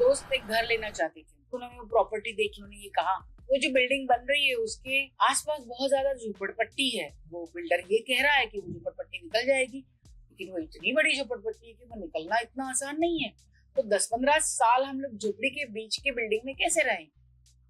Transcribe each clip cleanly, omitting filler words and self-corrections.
दोस्त एक घर लेना चाहती थी, उन्होंने वो प्रॉपर्टी देखी, उन्होंने ये कहा वो जो बिल्डिंग बन रही है उसके आसपास बहुत ज्यादा झोपड़पट्टी है। वो बिल्डर ये कह रहा है कि वो झोपड़पट्टी निकल जाएगी, लेकिन वो इतनी बड़ी झोपड़पट्टी है कि वो निकलना इतना आसान नहीं है। तो 10-15 साल हम लोग झोपड़ी के बीच के बिल्डिंग में कैसे रहे?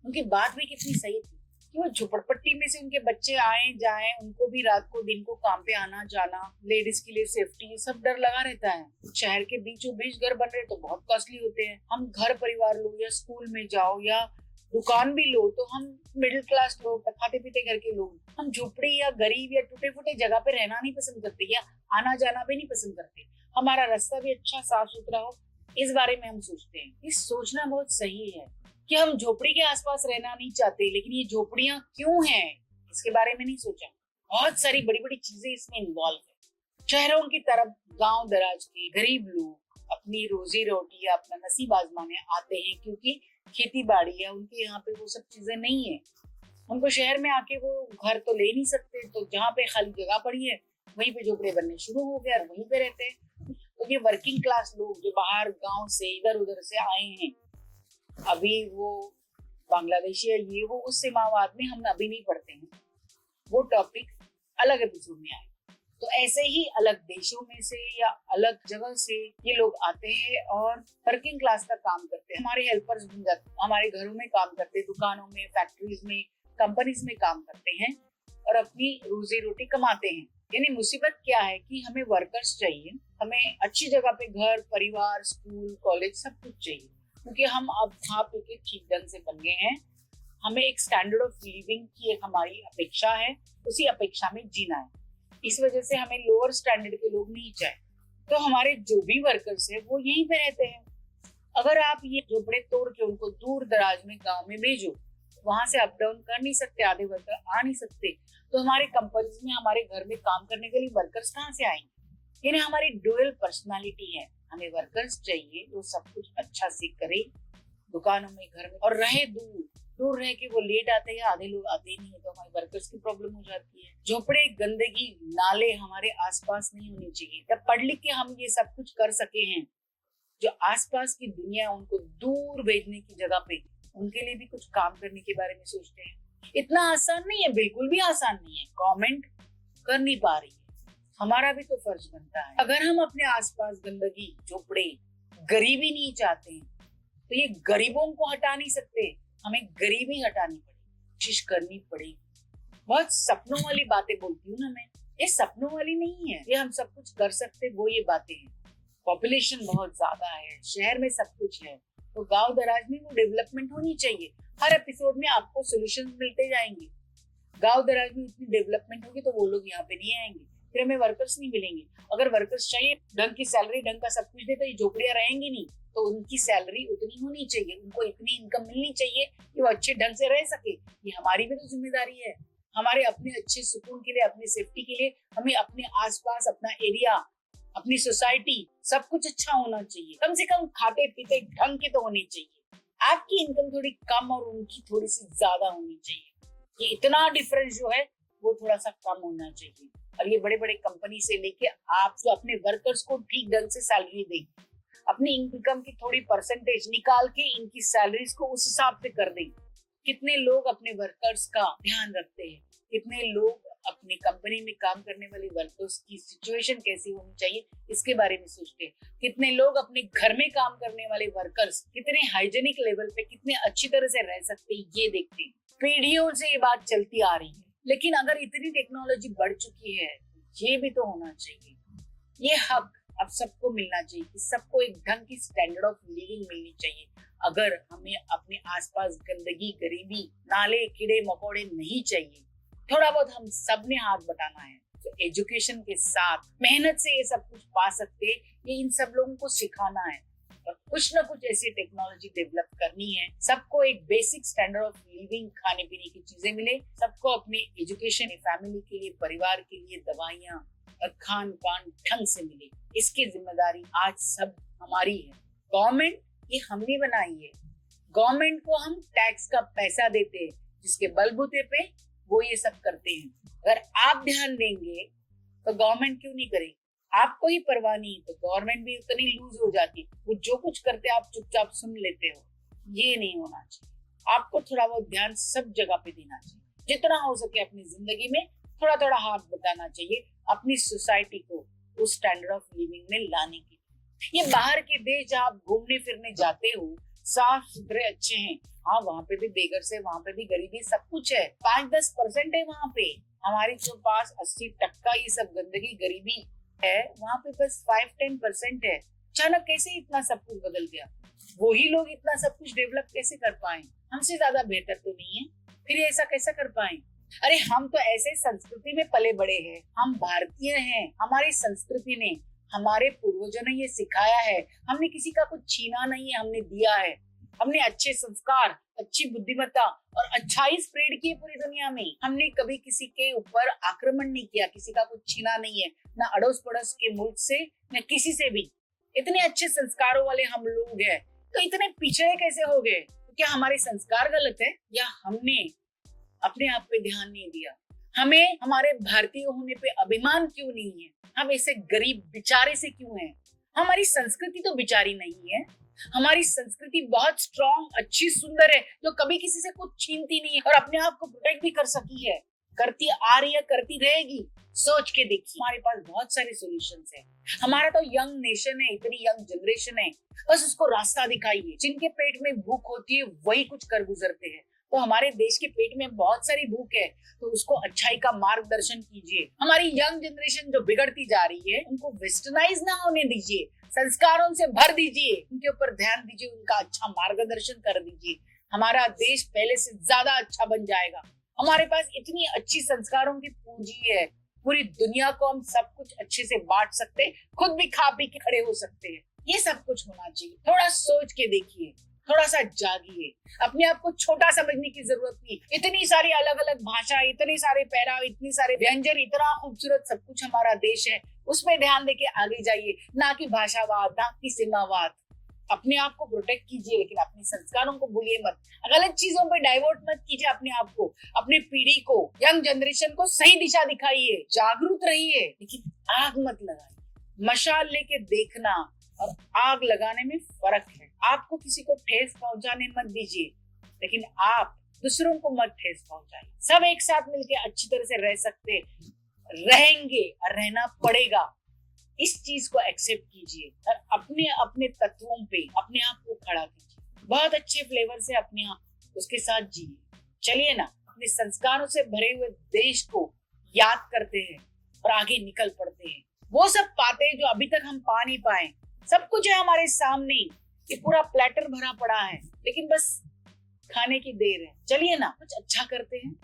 उनकी बात भी कितनी सही थी कि वो झोपड़पट्टी में से उनके बच्चे आए जाएं, उनको भी रात को दिन को काम पे आना जाना, लेडीज के लिए सेफ्टी, सब डर लगा रहता है। शहर के बीचों बीच घर बन रहे तो बहुत कॉस्टली होते हैं। हम घर परिवार लो या स्कूल में जाओ या दुकान भी लो तो हम मिडिल क्लास लोग, खाते पीते घर के लोग, हम झोपड़ी या गरीब या टूटे फूटे जगह पे रहना नहीं पसंद करते या आना जाना भी नहीं पसंद करते। हमारा रास्ता भी अच्छा साफ सुथरा हो, इस बारे में हम सोचते हैं। ये सोचना बहुत सही है कि हम झोपड़ी के आसपास रहना नहीं चाहते, लेकिन ये झोपड़ियां क्यों हैं इसके बारे में नहीं सोचा। बहुत सारी बड़ी बड़ी चीजें इसमें इन्वॉल्व है। शहरों की तरफ गांव दराज के गरीब लोग अपनी रोजी रोटी या अपना नसीब आजमाने आते हैं, क्योंकि खेती बाड़ी है, उनके यहाँ पे वो सब चीजें नहीं है। उनको शहर में आके वो घर तो ले नहीं सकते, तो जहाँ पे खाली जगह पड़ी है वहीं पे झोपड़े बनने शुरू हो गए और वहीं पे रहते हैं। तो ये वर्किंग क्लास लोग जो बाहर गांव से इधर उधर से आए हैं, अभी वो बांग्लादेशी है ये वो, उस सीमावाद में हम अभी नहीं पढ़ते हैं, वो टॉपिक अलग एपिसोड में आए। तो ऐसे ही अलग देशों में से या अलग जगह से ये लोग आते हैं और वर्किंग क्लास का काम करते हैं। हमारे हेल्पर्स बन जाते हैं, हमारे घरों में काम करते हैं, दुकानों में, फैक्ट्रीज में, कंपनीज में काम करते हैं और अपनी रोजी रोटी कमाते हैं। यानी मुसीबत क्या है कि हमें वर्कर्स चाहिए, हमें अच्छी जगह पे घर परिवार स्कूल कॉलेज सब कुछ चाहिए, क्योंकि हम अब खा पी के ठीक ढंग से बन गए हैं। हमें एक स्टैंडर्ड ऑफ लिविंग की एक हमारी अपेक्षा है, उसी अपेक्षा में जीना है। इस वजह से हमें लोअर स्टैंडर्ड के लोग नहीं चाहिए। तो हमारे जो भी वर्कर्स है वो यहीं पे रहते हैं। अगर आप ये झोपड़े तोड़ के उनको दूर दराज में गांव में भेजो, वहां से अप डाउन कर नहीं सकते, आधे वर्कर आ नहीं सकते, तो हमारे कंपनीज में हमारे घर में काम करने के लिए वर्कर्स कहाँ से आएंगे? यानी हमारी डुअल पर्सनालिटी है, हमें वर्कर्स चाहिए जो सब कुछ अच्छा से करे, दुकानों में घर में, और रहे दूर दूर रह के वो लेट आते हैं, आधे लोग आते ही नहीं है, तो हमारे वर्कर्स की प्रॉब्लम हो जाती है। झोपड़े गंदगी नाले हमारे आसपास नहीं होनी चाहिए। जब पढ़ लिख के हम ये सब कुछ कर सके हैं, जो आसपास की दुनिया उनको दूर भेजने की जगह पे उनके लिए भी कुछ काम करने के बारे में सोचते हैं। इतना आसान नहीं है, बिल्कुल भी आसान नहीं है। गवर्नमेंट कर नहीं पा रही है, हमारा भी तो फर्ज बनता है। अगर हम अपने आसपास गंदगी झोपड़े गरीबी नहीं चाहते हैं, तो ये गरीबों को हटा नहीं सकते, हमें गरीबी हटानी पड़ेगी, कोशिश करनी पड़ेगी। बहुत सपनों वाली बातें बोलती हूँ ना मैं, ये सपनों वाली नहीं है, ये हम सब कुछ कर सकते वो ये बातें हैं। पॉपुलेशन बहुत ज्यादा है, शहर में सब कुछ है, तो गांव दराज में वो डेवलपमेंट होनी चाहिए। हर एपिसोड में आपको सोल्यूशन मिलते जाएंगे। गांव दराज में इतनी डेवलपमेंट होगी तो वो लोग यहाँ पे नहीं आएंगे, फिर हमें वर्कर्स नहीं मिलेंगे। अगर वर्कर्स चाहिए, ढंग की सैलरी ढंग का सब कुछ दे, तो ये झोपड़ियां रहेंगी नहीं। तो उनकी सैलरी उतनी होनी चाहिए, उनको इतनी इनकम मिलनी चाहिए कि वो अच्छे ढंग से रह सके। ये हमारी भी तो जिम्मेदारी है। हमारे अपने अच्छे सुकून के लिए, अपनी सेफ्टी के लिए हमें अपने आसपास, अपना एरिया, अपनी सोसाइटी सब कुछ अच्छा होना चाहिए। कम से कम खाते पीते ढंग के तो होने चाहिए। आपकी इनकम थोड़ी कम और उनकी थोड़ी सी ज्यादा होनी चाहिए। ये इतना डिफरेंस जो है वो थोड़ा सा कम होना चाहिए। और ये बड़े बड़े कंपनी से लेके आप जो अपने वर्कर्स को ठीक ढंग से सैलरी देंगे, अपनी इनकम की थोड़ी परसेंटेज निकाल के इनकी सैलरीज को उस हिसाब से कर दें। कितने लोग अपने वर्कर्स का ध्यान रखते हैं, कितने लोग अपनी कंपनी में काम करने वाले वर्कर्स की सिचुएशन कैसी होनी चाहिए इसके बारे में सोचते हैं। कितने लोग अपने घर में काम करने वाले वर्कर्स कितने हाइजेनिक लेवल पे, कितने अच्छी तरह से रह सकते हैं, ये देखते हैं। पीढ़ियों से ये बात चलती आ रही है, लेकिन अगर इतनी टेक्नोलॉजी बढ़ चुकी है, ये भी तो होना चाहिए। ये हक अब सबको मिलना चाहिए कि सबको एक ढंग की स्टैंडर्ड ऑफ लिविंग मिलनी चाहिए। अगर हमें अपने आसपास गंदगी गरीबी नाले कीड़े मकोड़े नहीं चाहिए, थोड़ा बहुत हम सब ने हाथ बटाना है, तो एजुकेशन के साथ मेहनत से ये सब कुछ पा सकते, ये इन सब लोगों को सिखाना है और कुछ ना कुछ ऐसी टेक्नोलॉजी डेवलप करनी है। सबको एक बेसिक स्टैंडर्ड ऑफ लिविंग, खाने पीने की चीजें मिले, सबको अपने एजुकेशन, फैमिली के लिए, परिवार के लिए दवाइयाँ और खान पान ढंग से मिले। इसकी जिम्मेदारी आज सब हमारी है। गवर्नमेंट ये हमने बनाई है। गवर्नमेंट को हम टैक्स का पैसा देते हैं, जिसके बलबूते पे वो ये सब करते हैं। अगर आप ध्यान देंगे तो गवर्नमेंट क्यों नहीं करेगी? आपको ही परवाह नहीं तो गवर्नमेंट भी उतनी लूज हो जाती, वो जो कुछ करते आप चुपचाप सुन लेते हो। ये नहीं होना चाहिए। आपको थोड़ा बहुत ध्यान सब जगह पे देना चाहिए, जितना हो सके अपनी जिंदगी में थोड़ा थोड़ा हाथ बताना चाहिए अपनी सोसाइटी को उस स्टैंडर्ड ऑफ लिविंग में लाने के लिए। ये बाहर के देश जहाँ आप घूमने फिरने जाते हो, साफ सुथरे अच्छे हैं, हाँ वहाँ पे भी बेगर से, वहाँ पे भी गरीबी सब कुछ है, 5-10% है वहाँ पे। हमारे जो पास 80% ये सब गंदगी गरीबी है, वहाँ पे बस 5-10% है। अचानक कैसे इतना सब कुछ बदल गया? वही लोग इतना सब कुछ डेवलप कैसे कर पाए? हमसे ज्यादा बेहतर तो नहीं है, फिर ऐसा कैसा कर पाए? अरे हम तो ऐसे संस्कृति में पले बड़े हैं, हम भारतीय हैं, हमारी संस्कृति ने, हमारे पूर्वजों ने ये सिखाया है, हमने किसी का कुछ छीना नहीं है, हमने दिया है। हमने अच्छे संस्कार, अच्छी बुद्धिमत्ता और अच्छाई स्प्रेड की पूरी दुनिया में। हमने कभी किसी के ऊपर आक्रमण नहीं किया, किसी का कुछ छीना नहीं है, ना अड़ोस पड़ोस के मुल्क से, न किसी से भी। इतने अच्छे संस्कारों वाले हम लोग हैं, तो इतने पिछड़े कैसे हो गए? तो क्या हमारे संस्कार गलत है, या हमने अपने आप पे ध्यान नहीं दिया? हमें हमारे भारतीय होने पे अभिमान क्यों नहीं है? हम ऐसे गरीब बेचारे से क्यों हैं? हमारी संस्कृति तो बेचारी नहीं है, हमारी संस्कृति बहुत स्ट्रॉन्ग, अच्छी, सुंदर है, जो कभी किसी से कुछ छीनती नहीं है और अपने आप को प्रोटेक्ट भी कर सकी है, करती आ रही है, करती रहेगी। सोच के देखिए, हमारे पास बहुत सारे सॉल्यूशंस हैं। हमारा तो यंग नेशन है, इतनी यंग जनरेशन है, बस उसको रास्ता दिखाइए। जिनके पेट में भूख होती है वही कुछ कर गुजरते हैं, तो हमारे देश के पेट में बहुत सारी भूख है, तो उसको अच्छाई का मार्गदर्शन कीजिए। हमारी यंग जनरेशन जो बिगड़ती जा रही है, उनको वेस्टर्नाइज ना होने दीजिए, संस्कारों से भर दीजिए, उनके ऊपर ध्यान दीजिए, उनका अच्छा मार्गदर्शन कर दीजिए। हमारा देश पहले से ज्यादा अच्छा बन जाएगा। हमारे पास इतनी अच्छी संस्कारों की पूंजी है, पूरी दुनिया को हम सब कुछ अच्छे से बांट सकते, खुद भी खा पी के खड़े हो सकते हैं। ये सब कुछ होना चाहिए। थोड़ा सोच के देखिए, थोड़ा सा जागिए। अपने आप को छोटा समझने की जरूरत नहीं। इतनी सारी अलग अलग भाषा, इतने सारे पहराव, इतनी सारे व्यंजन, इतना खूबसूरत सब कुछ हमारा देश है, उसमें ध्यान देके आगे जाइए, ना कि भाषावाद, ना कि सीमावाद। अपने आप को प्रोटेक्ट कीजिए, लेकिन अपने संस्कारों को भूलिए मत। गलत चीजों पे डाइवर्ट मत कीजिए अपने आप को, अपनी पीढ़ी को, यंग जनरेशन को सही दिशा दिखाइए, जागरूक रहिए, लेकिन आग मत लगाइए। मशाल लेके देखना और आग लगाने में फर्क है। आपको किसी को ठेस पहुंचाने मत दीजिए, लेकिन आप दूसरों को मत ठेस पहुंचाइए। सब एक साथ मिलकर अच्छी तरह से रह सकते, रहेंगे और रहना पड़ेगा। इस चीज को एक्सेप्ट कीजिए और अपने अपने तत्वों पे अपने आप को खड़ा कीजिए। बहुत अच्छे फ्लेवर से अपने आप उसके साथ जिए। चलिए ना, अपने संस्कारों से भरे हुए देश को याद करते हैं और आगे निकल पड़ते हैं। वो सब पाते जो अभी तक हम पा नहीं पाए। सब कुछ है हमारे सामने, ये पूरा प्लेटर भरा पड़ा है, लेकिन बस खाने की देर है। चलिए ना, कुछ अच्छा करते हैं।